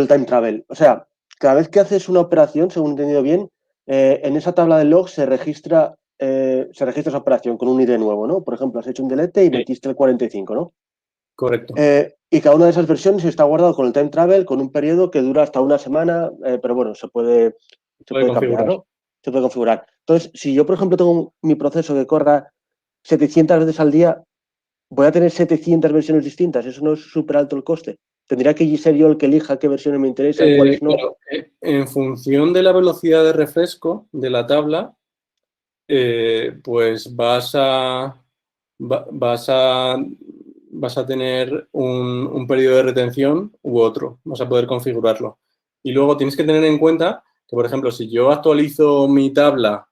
time travel, o sea, cada vez que haces una operación, según he entendido bien, en esa tabla de log se registra esa operación con un ID nuevo, ¿no? Por ejemplo, has hecho un delete y metiste el 45, ¿no? Correcto. Y cada una de esas versiones está guardado con el time travel con un periodo que dura hasta una semana, pero bueno, se puede cambiar, ¿no? Se puede configurar. Entonces, si yo, por ejemplo, tengo mi proceso que corra 700 veces al día, voy a tener 700 versiones distintas. ¿Eso no es súper alto el coste? ¿Tendría que ser yo el que elija qué versiones me interesan, cuáles no? Claro, en función de la velocidad de refresco de la tabla, pues vas a tener un periodo de retención u otro. Vas a poder configurarlo. Y luego tienes que tener en cuenta que, por ejemplo, si yo actualizo mi tabla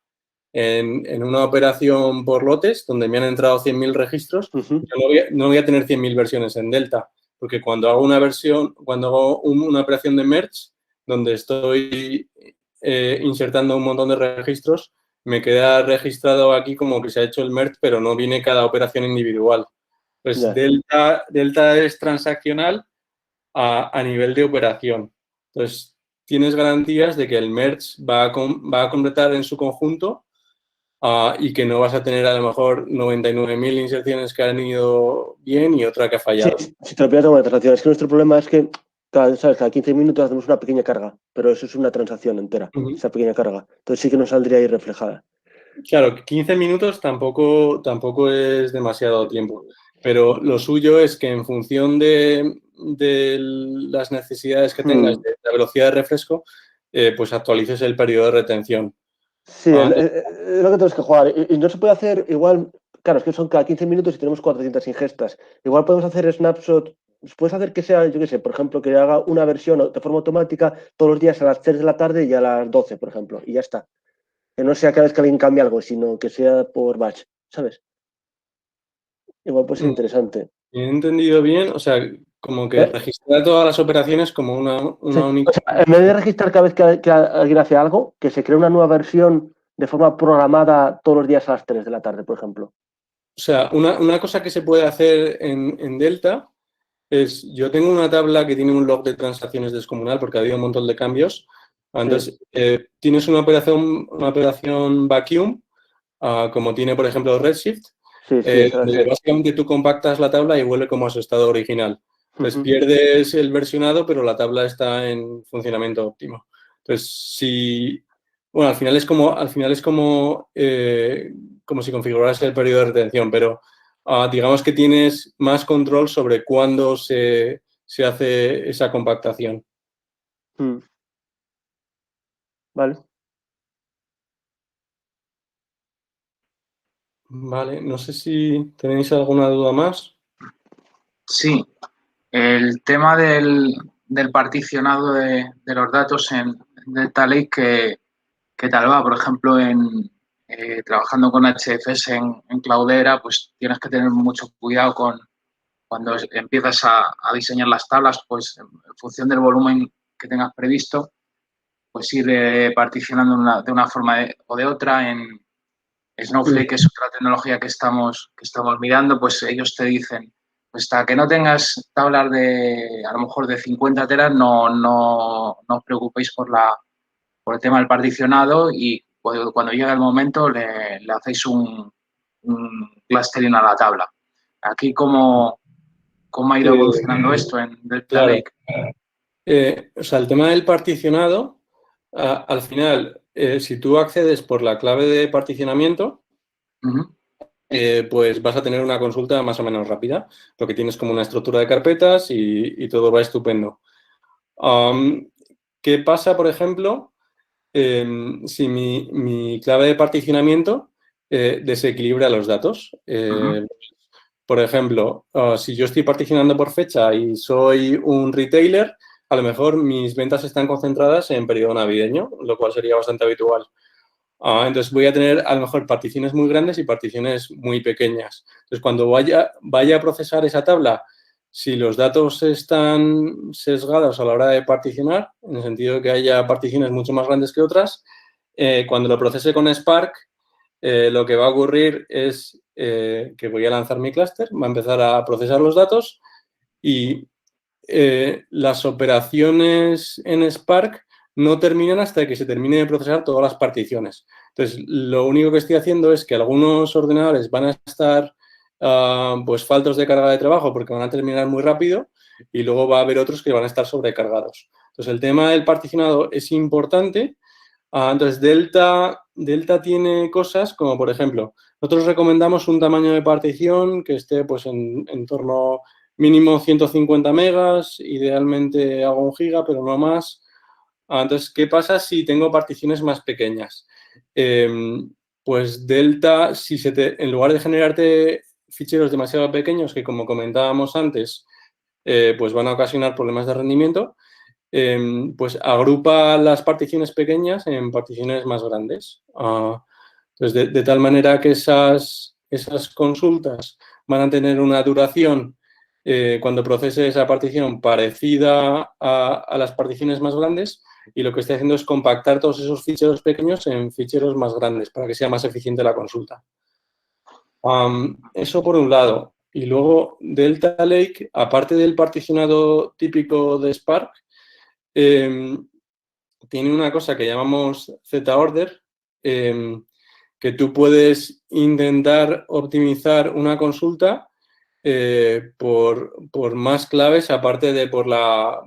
en una operación por lotes, donde me han entrado 100.000 registros, yo no voy a tener 100.000 versiones en Delta. porque cuando hago una operación de merge, donde estoy insertando un montón de registros, me queda registrado aquí como que se ha hecho el merge, pero no viene cada operación individual. Pues delta es transaccional a nivel de operación. Entonces, tienes garantías de que el merge va a completar en su conjunto y que no vas a tener a lo mejor 99.000 inserciones que han ido bien y otra que ha fallado. Sí, si te lo pillas como una transacción. Es que nuestro problema es que cada 15 minutos hacemos una pequeña carga, pero eso es una transacción entera, esa pequeña carga. Entonces sí que nos saldría ahí reflejada. Claro, 15 minutos tampoco es demasiado tiempo, pero lo suyo es que en función de las necesidades que tengas de la velocidad de refresco, pues actualices el periodo de retención. Sí, es lo que tenemos que jugar. Y no se puede hacer igual, claro, es que son cada 15 minutos y tenemos 400 ingestas. Igual podemos hacer snapshot, puedes hacer que sea, yo qué sé, por ejemplo, que haga una versión de forma automática todos los días a las 3 de la tarde y a las 12, por ejemplo, y ya está. Que no sea cada vez que alguien cambie algo, sino que sea por batch, ¿sabes? Igual puede ser interesante. ¿He entendido bien? O sea, como que registrar todas las operaciones como una única... O sea, en vez de registrar cada vez que alguien hace algo, que se cree una nueva versión de forma programada todos los días a las 3 de la tarde, por ejemplo. O sea, una cosa que se puede hacer en Delta es, yo tengo una tabla que tiene un log de transacciones descomunal porque ha habido un montón de cambios. Entonces, tienes una operación vacuum, como tiene, por ejemplo, Redshift, donde básicamente tú compactas la tabla y vuelve como a su estado original. Entonces, pierdes el versionado, pero la tabla está en funcionamiento óptimo. Entonces, bueno, al final es como si configuraras el periodo de retención, pero digamos que tienes más control sobre cuándo se hace esa compactación. Vale. Vale, no sé si tenéis alguna duda más. Sí, el tema del particionado de los datos en Delta Lake, ¿qué tal va? Por ejemplo, trabajando con HDFS en Cloudera, pues tienes que tener mucho cuidado cuando empiezas a diseñar las tablas, pues en función del volumen que tengas previsto, pues ir particionando de una forma o de otra. En Snowflake, que es otra tecnología que estamos mirando, pues ellos te dicen, pues hasta que no tengas tablas a lo mejor de 50 teras, no os preocupéis por el tema del particionado, y cuando llegue el momento le hacéis un clustering a la tabla. Aquí, ¿cómo ha ido evolucionando esto en Delta Lake? O sea, el tema del particionado, al final, si tú accedes por la clave de particionamiento, pues vas a tener una consulta más o menos rápida, porque tienes como una estructura de carpetas y todo va estupendo. ¿Qué pasa, por ejemplo, si mi clave de particionamiento desequilibra los datos? Por ejemplo, si yo estoy particionando por fecha y soy un retailer, a lo mejor mis ventas están concentradas en periodo navideño, lo cual sería bastante habitual. Entonces voy a tener a lo mejor particiones muy grandes y particiones muy pequeñas. Entonces, cuando vaya a procesar esa tabla, si los datos están sesgados a la hora de particionar, en el sentido de que haya particiones mucho más grandes que otras, cuando lo procese con Spark, lo que va a ocurrir es que voy a lanzar mi clúster, va a empezar a procesar los datos y las operaciones en Spark no terminan hasta que se termine de procesar todas las particiones. Entonces, lo único que estoy haciendo es que algunos ordenadores van a estar pues faltos de carga de trabajo porque van a terminar muy rápido, y luego va a haber otros que van a estar sobrecargados. Entonces, el tema del particionado es importante. Entonces, Delta tiene cosas como, por ejemplo, nosotros recomendamos un tamaño de partición que esté pues en torno mínimo 150 megas, idealmente hago 1 giga, pero no más. Entonces, ¿qué pasa si tengo particiones más pequeñas? Pues Delta, en lugar de generarte ficheros demasiado pequeños que, como comentábamos antes, pues van a ocasionar problemas de rendimiento, pues agrupa las particiones pequeñas en particiones más grandes. Entonces, de tal manera que esas consultas van a tener una duración cuando procese esa partición parecida a las particiones más grandes, y lo que estoy haciendo es compactar todos esos ficheros pequeños en ficheros más grandes para que sea más eficiente la consulta. Eso por un lado. Y luego Delta Lake, aparte del particionado típico de Spark, tiene una cosa que llamamos Z-Order, que tú puedes intentar optimizar una consulta por más claves aparte de por la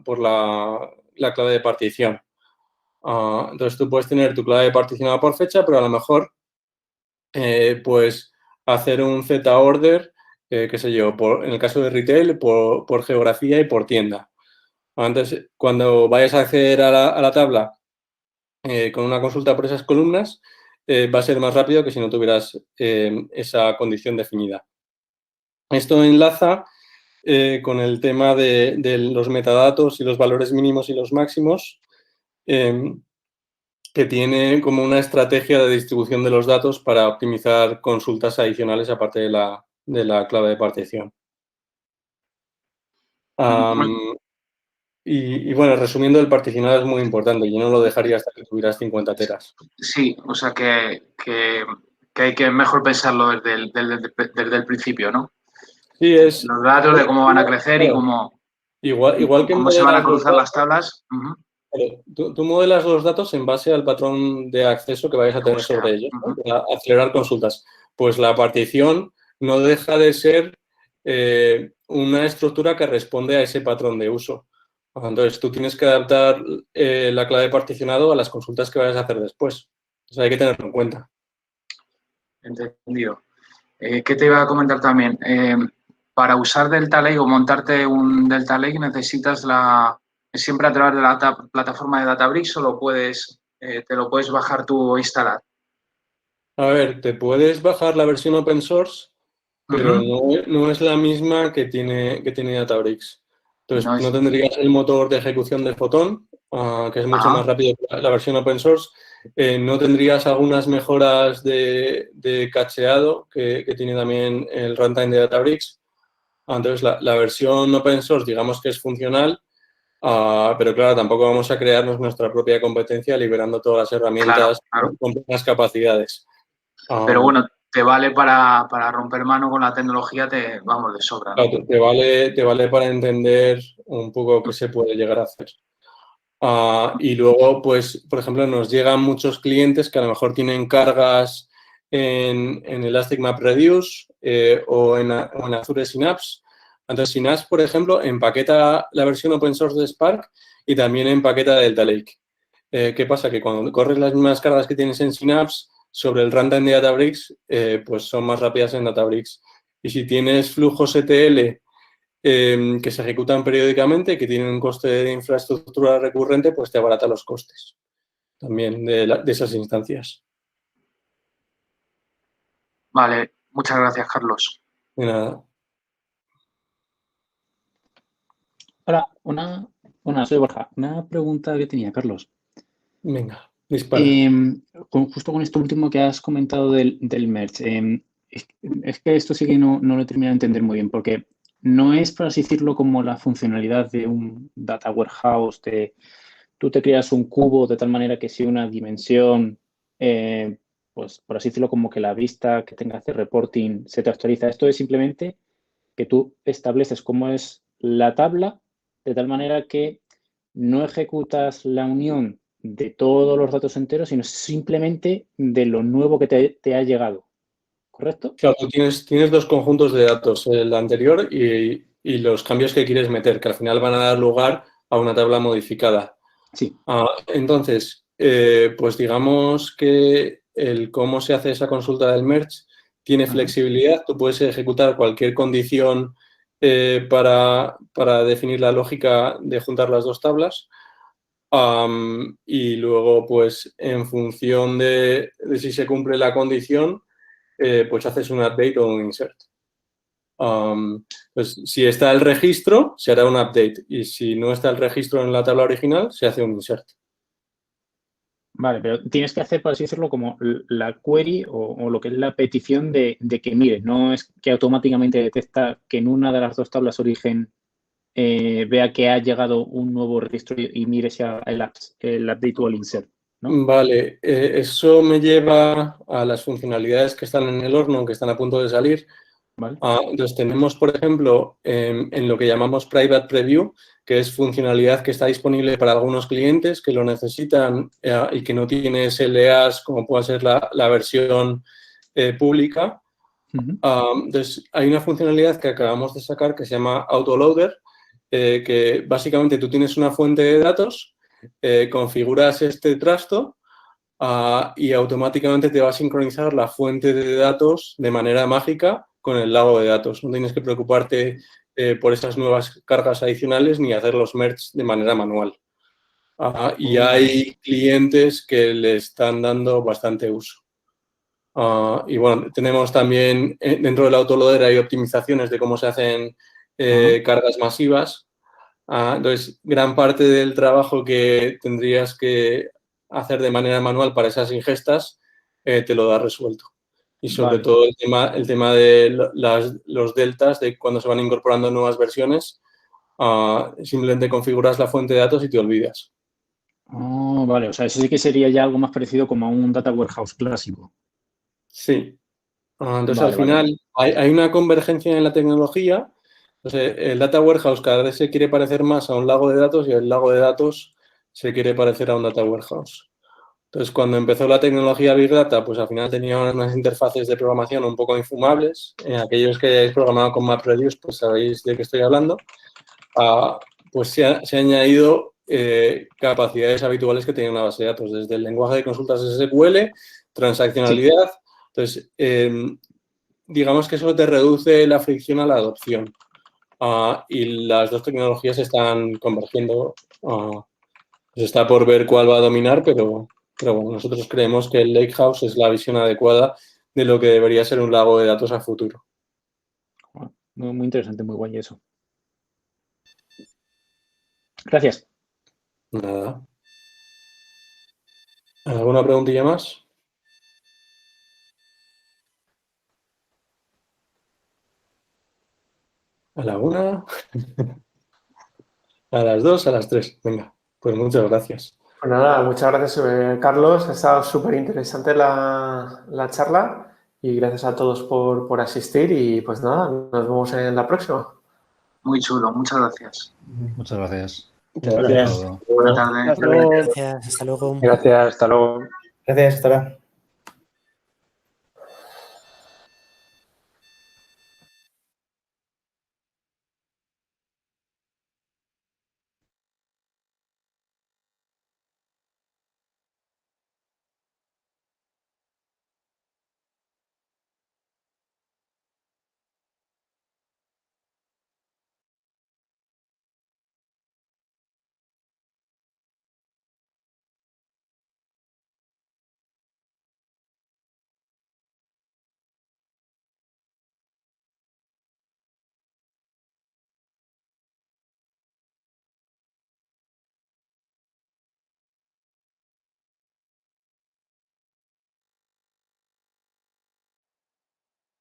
clave de partición. Entonces tú puedes tener tu clave particionada por fecha, pero a lo mejor pues hacer un Z-Order, qué sé yo, en el caso de retail, por geografía y por tienda. Entonces, cuando vayas a acceder a la tabla con una consulta por esas columnas, va a ser más rápido que si no tuvieras esa condición definida. Esto enlaza con el tema de los metadatos y los valores mínimos y los máximos, que tiene como una estrategia de distribución de los datos para optimizar consultas adicionales aparte de la clave de partición. Y bueno, resumiendo, el particionado es muy importante. Yo no lo dejaría hasta que tuvieras 50 teras. Sí, o sea que hay que mejor pensarlo desde el principio, ¿no? Sí, es... Los datos de cómo van a crecer y cómo que se van a cruzar las tablas. Tú modelas los datos en base al patrón de acceso que vayas a tener sobre ellos, ¿no? Para acelerar consultas. Pues la partición no deja de ser una estructura que responde a ese patrón de uso. Entonces, tú tienes que adaptar la clave de particionado a las consultas que vayas a hacer después. O sea, hay que tenerlo en cuenta. Entendido. ¿Qué te iba a comentar también? Para usar Delta Lake o montarte un Delta Lake necesitas siempre a través de la plataforma de Databricks o te lo puedes bajar tú o instalar. A ver, te puedes bajar la versión open source, pero no es la misma que tiene Databricks. Entonces, no tendrías el motor de ejecución de Photon, que es mucho más rápido que la versión open source. No tendrías algunas mejoras de cacheado que tiene también el runtime de Databricks. Entonces, la versión open source, digamos que es funcional, pero claro, tampoco vamos a crearnos nuestra propia competencia liberando todas las herramientas con plenas capacidades. Pero bueno, te vale para romper mano con la tecnología, vamos de sobra, ¿no? Claro, te vale para entender un poco qué se puede llegar a hacer. Y luego, pues, por ejemplo, nos llegan muchos clientes que a lo mejor tienen cargas en Elastic MapReduce o en Azure Synapse. Entonces, Synapse, por ejemplo, empaqueta la versión open source de Spark y también empaqueta Delta Lake. ¿Qué pasa? Que cuando corres las mismas cargas que tienes en Synapse sobre el runtime de Databricks, pues son más rápidas en Databricks. Y si tienes flujos ETL que se ejecutan periódicamente, que tienen un coste de infraestructura recurrente, pues te abarata los costes también de esas instancias. Vale, muchas gracias, Carlos. De nada. Hola, soy Borja. Una pregunta que tenía, Carlos. Venga, dispara. Justo con esto último que has comentado del merge, es que esto sí que no lo he terminado de entender muy bien, porque no es, por así decirlo, como la funcionalidad de un data warehouse, tú te creas un cubo de tal manera que si una dimensión, pues por así decirlo, como que la vista que tenga hacer reporting se te actualiza. Esto es simplemente que tú estableces cómo es la tabla de tal manera que no ejecutas la unión de todos los datos enteros, sino simplemente de lo nuevo que te ha llegado. ¿Correcto? Claro, tú tienes dos conjuntos de datos, el anterior y los cambios que quieres meter, que al final van a dar lugar a una tabla modificada. Sí. Entonces, pues digamos que el cómo se hace esa consulta del merge tiene flexibilidad. Tú puedes ejecutar cualquier condición para definir la lógica de juntar las dos tablas. Y luego, pues, en función de si se cumple la condición, pues haces un update o un insert. Pues si está el registro, se hará un update. Y si no está el registro en la tabla original, se hace un insert. Vale, pero tienes que hacer, por así decirlo, como la query o lo que es la petición de que mire, no es que automáticamente detecta que en una de las dos tablas origen vea que ha llegado un nuevo registro y mire si el update o el insert, ¿no? Vale, eso me lleva a las funcionalidades que están en el horno, que están a punto de salir. ¿Vale? Entonces tenemos, por ejemplo, en lo que llamamos Private Preview, que es funcionalidad que está disponible para algunos clientes que lo necesitan y que no tiene SLAs como puede ser la versión pública. Entonces hay una funcionalidad que acabamos de sacar que se llama Autoloader, que básicamente tú tienes una fuente de datos, configuras este trasto y automáticamente te va a sincronizar la fuente de datos de manera mágica con el lago de datos. No tienes que preocuparte por esas nuevas cargas adicionales ni hacer los merge de manera manual. Y hay clientes que le están dando bastante uso. Y bueno, tenemos también dentro del autoloader hay optimizaciones de cómo se hacen cargas masivas. Entonces, gran parte del trabajo que tendrías que hacer de manera manual para esas ingestas te lo da resuelto. Y sobre todo el tema de los deltas, de cuando se van incorporando nuevas versiones, simplemente configuras la fuente de datos y te olvidas. Oh, vale, o sea, eso sí que sería ya algo más parecido como a un data warehouse clásico. Sí. Entonces, al final, hay una convergencia en la tecnología. Entonces, el data warehouse cada vez se quiere parecer más a un lago de datos y el lago de datos se quiere parecer a un data warehouse. Entonces, cuando empezó la tecnología Big Data, pues al final tenía unas interfaces de programación un poco infumables. Aquellos que hayáis programado con MapReduce, pues sabéis de qué estoy hablando. Pues se ha añadido capacidades habituales que tenía una base de datos, desde el lenguaje de consultas SQL, transaccionalidad. Sí. Entonces, digamos que eso te reduce la fricción a la adopción. Y las dos tecnologías están convergiendo. Pues está por ver cuál va a dominar, pero bueno, nosotros creemos que el Lakehouse es la visión adecuada de lo que debería ser un lago de datos a futuro. Muy interesante, muy guay eso. Gracias. Nada. ¿Alguna preguntilla más? ¿A la 1? ¿A las 2? ¿A las 3? Venga, pues muchas gracias. Pues nada, muchas gracias, Carlos. Ha estado súper interesante la charla y gracias a todos por asistir y pues nada, nos vemos en la próxima. Muy chulo, muchas gracias. Muchas gracias. Muchas gracias. Buenas tardes. Hasta luego. Gracias, hasta luego. Gracias, hasta luego. Gracias, hasta luego.